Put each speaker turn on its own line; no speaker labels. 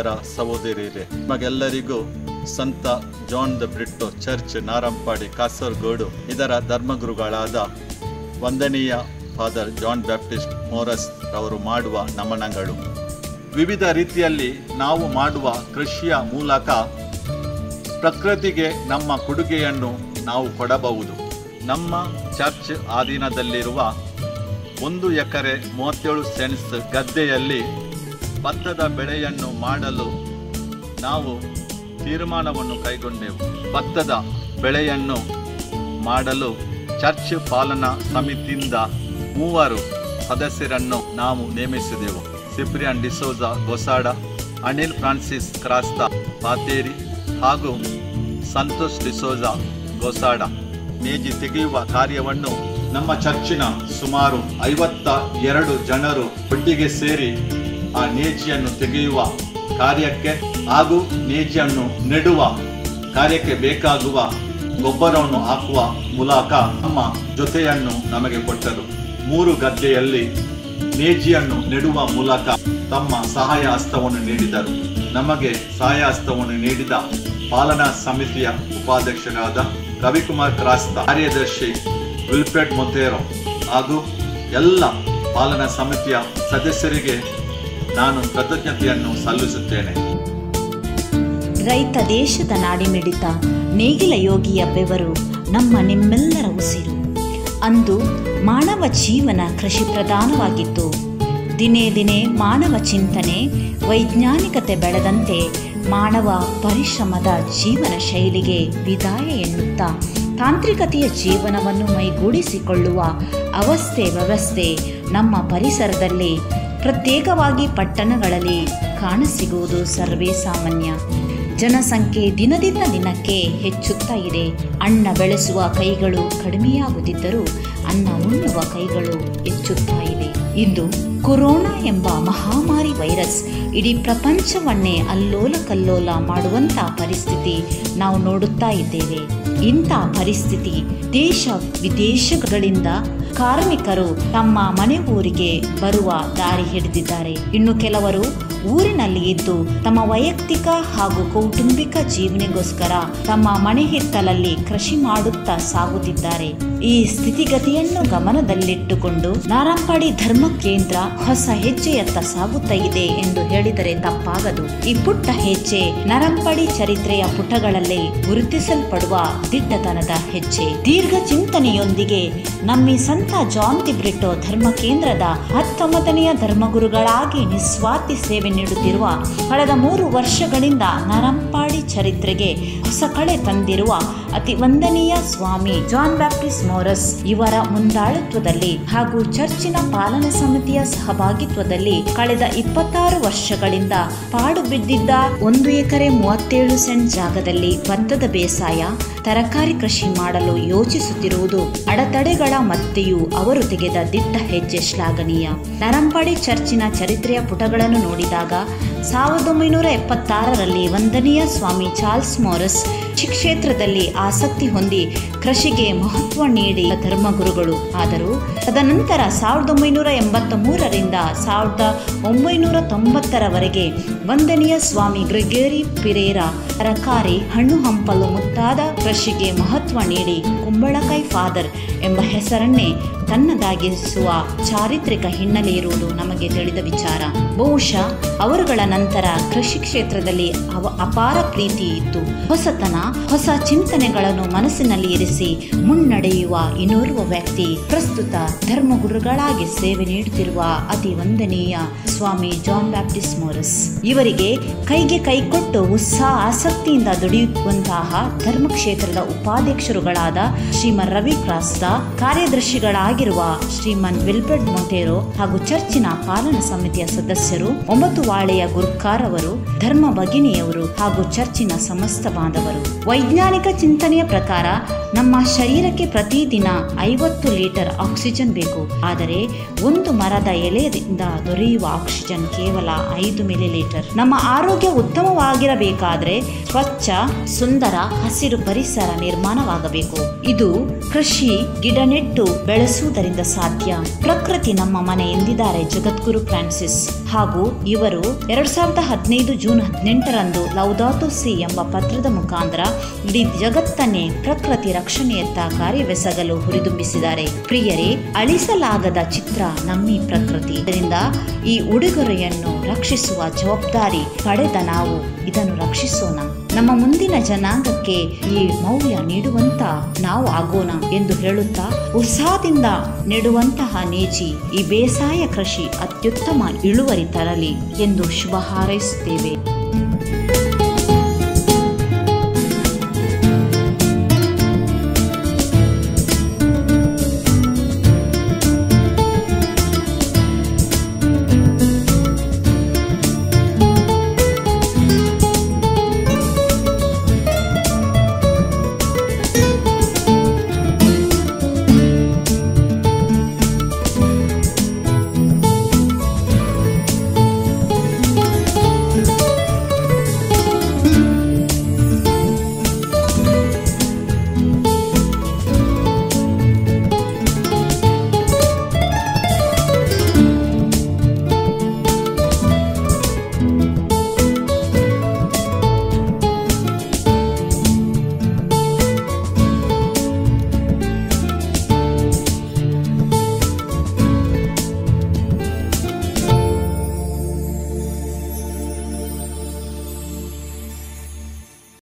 ಸಹೋದರ ಸಹೋದರಿಯರೇ, ನಿಮಗೆಲ್ಲರಿಗೂ ಸಂತ John the ಬ್ರಿಟ್ಟೋ church Narampady Kasaragod ಇದರ ಧರ್ಮಗುರುಗಳಾದ ವಂದನೀಯ ಫಾದರ್ ಜಾನ್ ಬ್ಯಾಪ್ಟಿಸ್ಟ್ ಮೋರಸ್ ರವರು ಮಾಡುವ ನಮನಗಳು. ವಿವಿಧ ರೀತಿಯಲ್ಲಿ ನಾವು ಮಾಡುವ ಕೃಷಿಯ ಮೂಲಕ ಪ್ರಕೃತಿಗೆ ನಮ್ಮ ಕೊಡುಗೆಯನ್ನು ನಾವು ಕೊಡಬಹುದು. ನಮ್ಮ ಚರ್ಚ್ ಅಧೀನದಲ್ಲಿರುವ 1 ಎಕರೆ 37 ಸೆಂಟ್ಸ್ ಗದ್ದೆಯಲ್ಲಿ ಭತ್ತದ ಬೆಳೆಯನ್ನು ಮಾಡಲು ನಾವು ತೀರ್ಮಾನವನ್ನು ಕೈಗೊಂಡೆವು. ಭತ್ತದ ಬೆಳೆಯನ್ನು ಮಾಡಲು ಚರ್ಚ್ ಪಾಲನಾ ಸಮಿತಿಯಿಂದ 3 ಸದಸ್ಯರನ್ನು ನಾವು ನೇಮಿಸಿದೆವು. ಸಿಪ್ರಿಯನ್ ಡಿಸೋಜಾ ಗೊಸಾಡ, ಅನಿಲ್ ಫ್ರಾನ್ಸಿಸ್ ಕ್ರಾಸ್ತಾ ಪಾತೇರಿ ಹಾಗೂ ಸಂತೋಷ್ ಡಿಸೋಜಾ ಗೊಸಾಡ. ನೇಜಿ ತೆಗೆಯುವ ಕಾರ್ಯವನ್ನು ನಮ್ಮ ಚರ್ಚಿನ ಸುಮಾರು 52 ಜನರು ಒಟ್ಟಿಗೆ ಸೇರಿ ಆ ನೇಜಿಯನ್ನು ತೆಗೆಯುವ ಕಾರ್ಯಕ್ಕೆ ಹಾಗೂ ನೇಜಿಯನ್ನು ನೆಡುವ ಕಾರ್ಯಕ್ಕೆ ಬೇಕಾಗುವ ಗೊಬ್ಬರವನ್ನು ಹಾಕುವ ಮೂಲಕ ನಮ್ಮ ಜೊತೆಯನ್ನು ನಮಗೆ ಕೊಟ್ಟರು. 3 ಗದ್ದೆಯಲ್ಲಿ ನೇಜಿಯನ್ನು ನೆಡುವ ಮೂಲಕ ತಮ್ಮ ಸಹಾಯ ಹಸ್ತವನ್ನು ನೀಡಿದರು. ನಮಗೆ ಸಹಾಯ ಹಸ್ತವನ್ನು ನೀಡಿದ ಪಾಲನಾ ಸಮಿತಿಯ ಉಪಾಧ್ಯಕ್ಷರಾದ ರವಿಕುಮಾರ್ ಕ್ರಾಸ್ತಾ, ಕಾರ್ಯದರ್ಶಿ ವಿಲ್ಫ್ರೆಡ್ ಮೊಂತೇರೋ ಹಾಗೂ ಎಲ್ಲ ಪಾಲನಾ ಸಮಿತಿಯ ಸದಸ್ಯರಿಗೆ ನಾನು ಕೃತಜ್ಞತೆಯನ್ನು ಸಲ್ಲಿಸುತ್ತೇನೆ.
ರೈತ ದೇಶದ ನಾಡಿಮಿಡಿತ, ನೇಗಿಲ ಯೋಗಿಯ ಬೆವರು ನಮ್ಮ ನಿಮ್ಮೆಲ್ಲರ ಉಸಿರು. ಅಂದು ಮಾನವ ಜೀವನ ಕೃಷಿ ಪ್ರಧಾನವಾಗಿತ್ತು. ದಿನೇ ದಿನೇ ಮಾನವ ಚಿಂತನೆ ವೈಜ್ಞಾನಿಕತೆ ಬೆಳೆದಂತೆ ಮಾನವ ಪರಿಶ್ರಮದ ಜೀವನ ಶೈಲಿಗೆ ವಿದಾಯ ಎನ್ನುತ್ತಾ ತಾಂತ್ರಿಕತೆಯ ಜೀವನವನ್ನು ಮೈಗೂಡಿಸಿಕೊಳ್ಳುವ ವ್ಯವಸ್ಥೆ ನಮ್ಮ ಪರಿಸರದಲ್ಲಿ, ಪ್ರತ್ಯೇಕವಾಗಿ ಪಟ್ಟಣಗಳಲ್ಲಿ ಕಾಣಸಿಗುವುದು ಸರ್ವೇ ಸಾಮಾನ್ಯ. ಜನಸಂಖ್ಯೆ ದಿನದಿಂದ ದಿನಕ್ಕೆ ಹೆಚ್ಚುತ್ತಾ ಇದೆ. ಅನ್ನ ಬೆಳೆಸುವ ಕೈಗಳು ಕಡಿಮೆಯಾಗುತ್ತಿದ್ದರೂ ಅನ್ನ ಉಣ್ಣುವ ಕೈಗಳು ಹೆಚ್ಚುತ್ತಾ ಇವೆ. ಇಂದು ಕೊರೋನಾ ಎಂಬ ಮಹಾಮಾರಿ ವೈರಸ್ ಇಡೀ ಪ್ರಪಂಚವನ್ನೇ ಅಲ್ಲೋಲ ಕಲ್ಲೋಲ ಮಾಡುವಂಥ ಪರಿಸ್ಥಿತಿ ನಾವು ನೋಡುತ್ತಾ ಇದ್ದೇವೆ. ಇಂಥ ಪರಿಸ್ಥಿತಿ ದೇಶ ವಿದೇಶಗಳಿಂದ ಕಾರ್ಮಿಕರು ತಮ್ಮ ಮನೆ ಊರಿಗೆ ಬರುವ ದಾರಿ ಹಿಡಿದಿದ್ದಾರೆ. ಇನ್ನು ಕೆಲವರು ಊರಿನಲ್ಲಿ ಇದ್ದು ತಮ್ಮ ವೈಯಕ್ತಿಕ ಹಾಗೂ ಕೌಟುಂಬಿಕ ಜೀವನಗೋಸ್ಕರ ತಮ್ಮ ಮನೆ ಹಿತ್ತಲಲ್ಲಿ ಕೃಷಿ ಮಾಡುತ್ತಾ ಸಾಗುತ್ತಿದ್ದಾರೆ. ಈ ಸ್ಥಿತಿಗತಿಯನ್ನು ಗಮನದಲ್ಲಿಟ್ಟುಕೊಂಡು ನಾರಂಪಾಡಿ ಧರ್ಮ ಕೇಂದ್ರ ಹೊಸ ಹೆಜ್ಜೆಯತ್ತ ಸಾಗುತ್ತಾ ಇದೆ ಎಂದು ಹೇಳಿದರೆ ತಪ್ಪಾಗದು. ಈ ಪುಟ್ಟ ಹೆಜ್ಜೆ ನಾರಂಪಾಡಿ ಚರಿತ್ರೆಯ ಪುಟಗಳಲ್ಲಿ ಗುರುತಿಸಲ್ಪಡುವ ದಿಟ್ಟತನದ ಹೆಜ್ಜೆ. ದೀರ್ಘ ಚಿಂತನೆಯೊಂದಿಗೆ ನಮ್ಮಿ ಸಂತ ಜಾನ್ ದಿ ಬ್ರಿಟ್ಟೋ ಧರ್ಮ ಕೇಂದ್ರದ 19ನೆಯ ಧರ್ಮಗುರುಗಳಾಗಿ ನಿಸ್ವಾರ್ಥಿ ಸೇವೆ ನೀಡುತ್ತಿರುವ ಕಳೆದ 3 ವರ್ಷಗಳಿಂದ ನಾರಂಪಾಡಿ ಚರಿತ್ರೆಗೆ ಹೊಸ ಕಳೆ ತಂದಿರುವ ಅತಿ ವಂದನೀಯ ಸ್ವಾಮಿ ಜಾನ್ ಬ್ಯಾಪ್ಟಿಸ್ಟ್ ಮೋರಸ್ ಇವರ ಮುಂದಾಳತ್ವದಲ್ಲಿ ಹಾಗೂ ಚರ್ಚಿನ ಪಾಲನಾ ಸಮಿತಿಯ ಸಹಭಾಗಿತ್ವದಲ್ಲಿ ಕಳೆದ 26 ವರ್ಷಗಳಿಂದ ಪಾಡು ಬಿದ್ದಿದ್ದ 1 ಎಕರೆ 37 ಸೆಂಟ್ ಜಾಗದಲ್ಲಿ ಭತ್ತದ ಬೇಸಾಯ, ತರಕಾರಿ ಕೃಷಿ ಮಾಡಲು ಯೋಚಿಸುತ್ತಿರುವುದು ಅಡೆತಡೆಗಳ ಮಧ್ಯೆಯೂ ಅವರು ತೆಗೆದ ದಿಟ್ಟ ಹೆಜ್ಜೆ ಶ್ಲಾಘನೀಯ. ನಾರಂಪಾಡಿ ಚರ್ಚಿನ ಚರಿತ್ರೆಯ ಪುಟಗಳನ್ನು ನೋಡಿದಾಗ 1976ರಲ್ಲಿ ವಂದನೀಯ ಸ್ವಾಮಿ ಚಾರ್ಲ್ಸ್ ಮೋರಸ್ ಕೃಷಿ ಕ್ಷೇತ್ರದಲ್ಲಿ ಆಸಕ್ತಿ ಹೊಂದಿ ಕೃಷಿಗೆ ಮಹತ್ವ ನೀಡಿ ಧರ್ಮಗುರುಗಳು ಆದರು. ತದನಂತರ 1983ರಿಂದ 1990ರವರೆಗೆ ವಂದನೀಯ ಸ್ವಾಮಿ ಗ್ರೆಗೋರಿ ಪಿರೇರಾ ತರಕಾರಿ, ಹಣ್ಣು ಹಂಪಲು ಮುಂತಾದ ಕೃಷಿಗೆ ಮಹತ್ವ ನೀಡಿ ಕುಂಬಳಕಾಯಿ ಫಾದರ್ ಎಂಬ ಹೆಸರನ್ನೇ ತನ್ನದಾಗಿಸುವ ಚಾರಿತ್ರಿಕ ಹಿನ್ನೆಲೆ ಇರುವುದು ನಮಗೆ ತಿಳಿದ ವಿಚಾರ. ಬಹುಶಃ ಅವರುಗಳ ನಂತರ ಕೃಷಿ ಕ್ಷೇತ್ರದಲ್ಲಿ ಅಪಾರ ಪ್ರೀತಿ ಇತ್ತು. ಹೊಸತನ, ಹೊಸ ಚಿಂತನೆಗಳನ್ನು ಮನಸ್ಸಿನಲ್ಲಿ ಇರಿಸಿ ಮುನ್ನಡೆಯುವ ಇನ್ನೋರ್ವ ವ್ಯಕ್ತಿ ಪ್ರಸ್ತುತ ಧರ್ಮಗುರುಗಳಾಗಿ ಸೇವೆ ನೀಡುತ್ತಿರುವ ಅತಿ ವಂದನೀಯ ಸ್ವಾಮಿ ಜಾನ್ ಬ್ಯಾಪ್ಟಿಸ್ಟ್ ಮೋರಸ್. ಇವರಿಗೆ ಕೈಗೆ ಕೈಕೊಟ್ಟು ಉತ್ಸಾಹ ಆಸಕ್ತಿಯಿಂದ ದುಡಿಯುವಂತಹ ಧರ್ಮಕ್ಷೇತ್ರದ ಉಪಾಧ್ಯಕ್ಷರುಗಳಾದ ಶ್ರೀಮನ್ ರವಿ ಕ್ರಾಸ್ತಾ, ಕಾರ್ಯದರ್ಶಿಗಳಾಗಿರುವ ಶ್ರೀಮನ್ ವಿಲ್ಫ್ರೆಡ್ ಮೊಂತೇರೋ ಹಾಗೂ ಚರ್ಚಿನ ಪಾಲನಾ ಸಮಿತಿಯ ಸದಸ್ಯರು, 9 ವಾಳೆಯ ಗುರ್ಕಾರ್ ಅವರು, ಧರ್ಮ ಭಗಿನಿಯವರು ಹಾಗೂ ಚರ್ಚಿನ ಸಮಸ್ತ ಬಾಂಧವರು ವೈಜ್ಞಾನಿಕ ಚಿಂತನೆಯ ಪ್ರಕಾರ ನಮ್ಮ ಶರೀರಕ್ಕೆ ಪ್ರತಿದಿನ 50 ಲೀಟರ್ ಆಕ್ಸಿಜನ್ ಬೇಕು. ಆದರೆ ಒಂದು ಮರದ ಎಲೆಯಿಂದ ದೊರೆಯುವ ಆಕ್ಸಿಜನ್ ಕೇವಲ 5 ಮಿಲಿಲೀಟರ್. ನಮ್ಮ ಆರೋಗ್ಯ ಉತ್ತಮವಾಗಿರಬೇಕಾದ್ರೆ ಸ್ವಚ್ಛ, ಸುಂದರ, ಹಸಿರು ಪರಿಸರ ನಿರ್ಮಾಣವಾಗಬೇಕು. ಇದು ಕೃಷಿ, ಗಿಡ ನೆಟ್ಟು ಬೆಳೆಸುವುದರಿಂದ ಸಾಧ್ಯ. ಪ್ರಕೃತಿ ನಮ್ಮ ಮನೆ ಎಂದಿದ್ದಾರೆ ಜಗದ್ಗುರು ಫ್ರಾನ್ಸಿಸ್. ಹಾಗೂ ಇವರು 2015 ಜೂನ್ 18ರಂದು ಲೌದಾತೋ ಸಿ ಎಂಬ ಪತ್ರದ ಮುಖಾಂತರ ಇಡೀ ಜಗತ್ತನ್ನೇ ಪ್ರಕೃತಿ ರಕ್ಷಣೆಯತ್ತ ಕಾರ್ಯವೆಸಗಲು ಹುರಿದುಂಬಿಸಿದ್ದಾರೆ. ಪ್ರಿಯರೇ, ಅಳಿಸಲಾಗದ ಚಿತ್ರ ನಮ್ಮಿ ಪ್ರಕೃತಿ. ಇದರಿಂದ ಈ ಉಡುಗೊರೆಯನ್ನು ರಕ್ಷಿಸುವ ಜವಾಬ್ದಾರಿ ಪಡೆದ ನಾವು ಇದನ್ನು ರಕ್ಷಿಸೋಣ. ನಮ್ಮ ಮುಂದಿನ ಜನಾಂಗಕ್ಕೆ ಈ ಮೌಲ್ಯ ನೀಡುವಂತ ನಾವು ಆಗೋಣ ಎಂದು ಹೇಳುತ್ತಾ, ಉತ್ಸಾಹದಿಂದ ನೆಡುವಂತಹ ನೇಜಿ ಈ ಬೇಸಾಯ ಕೃಷಿ ಅತ್ಯುತ್ತಮ ಇಳುವರಿ ತರಲಿ ಎಂದು ಶುಭ ಹಾರೈಸುತ್ತೇವೆ.